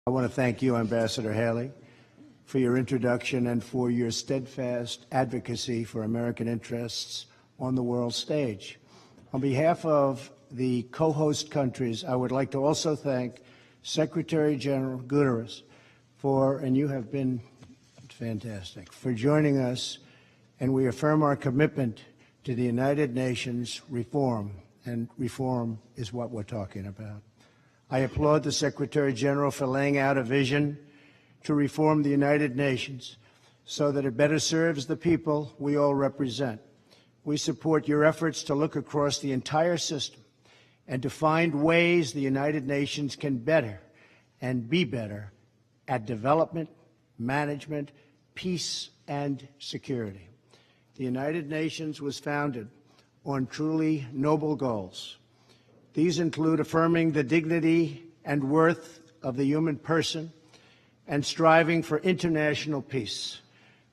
I want to thank you, Ambassador Haley, for your introduction and for your steadfast advocacy for American interests on the world stage. On behalf of the co-host countries, I would like to also thank Secretary General Guterres and you have been fantastic, for joining us, and we affirm our commitment to the United Nations reform, and reform is what we're talking about. I applaud the Secretary General for laying out a vision to reform the United Nations so that it better serves the people we all represent. We support your efforts to look across the entire system and to find ways the United Nations can better and be better at development, management, peace, and security. The United Nations was founded on truly noble goals. These include affirming the dignity and worth of the human person and striving for international peace.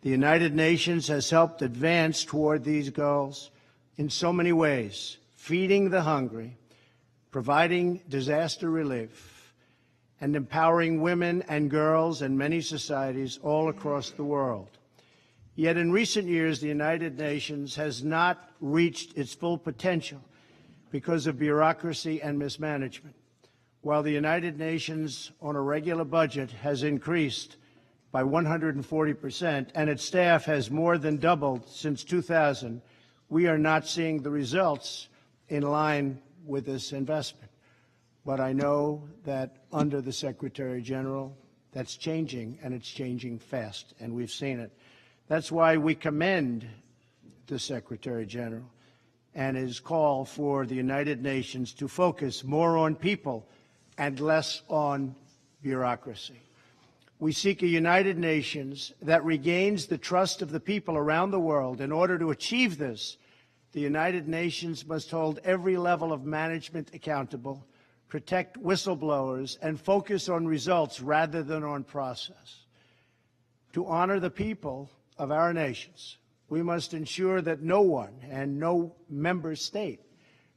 The United Nations has helped advance toward these goals in so many ways: feeding the hungry, providing disaster relief, and empowering women and girls in many societies all across the world. Yet in recent years, the United Nations has not reached its full potential because of bureaucracy and mismanagement. While the United Nations on a regular budget has increased by 140% and its staff has more than doubled since 2000, we are not seeing the results in line with this investment. But I know that under the Secretary General, that's changing, and it's changing fast, and we've seen it. That's why we commend the Secretary General and his call for the United Nations to focus more on people and less on bureaucracy. We seek a United Nations that regains the trust of the people around the world. In order to achieve this, the United Nations must hold every level of management accountable, protect whistleblowers, and focus on results rather than on process. To honor the people of our nations, we must ensure that no one and no member state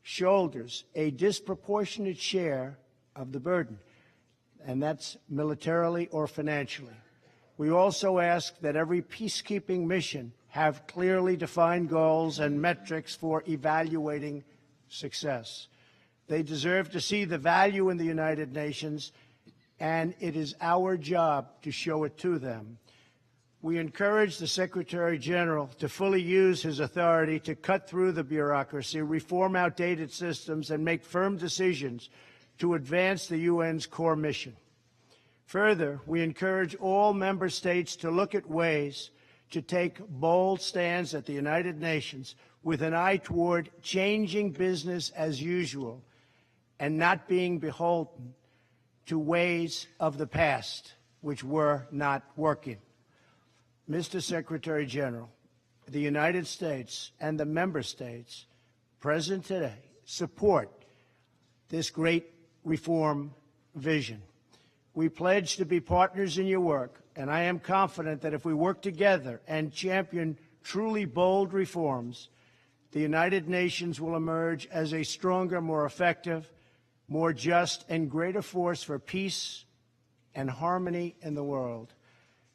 shoulders a disproportionate share of the burden, and that's militarily or financially. We also ask that every peacekeeping mission have clearly defined goals and metrics for evaluating success. They deserve to see the value in the United Nations, and it is our job to show it to them. We encourage the Secretary General to fully use his authority to cut through the bureaucracy, reform outdated systems, and make firm decisions to advance the UN's core mission. Further, we encourage all member states to look at ways to take bold stands at the United Nations with an eye toward changing business as usual and not being beholden to ways of the past which were not working. Mr. Secretary General, the United States and the member states present today support this great reform vision. We pledge to be partners in your work, and I am confident that if we work together and champion truly bold reforms, the United Nations will emerge as a stronger, more effective, more just, and greater force for peace and harmony in the world.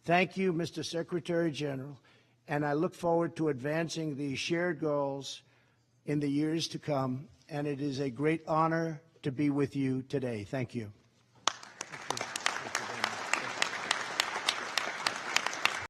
Thank you, Mr. Secretary General, and I look forward to advancing these shared goals in the years to come, and it is a great honor to be with you today. Thank you.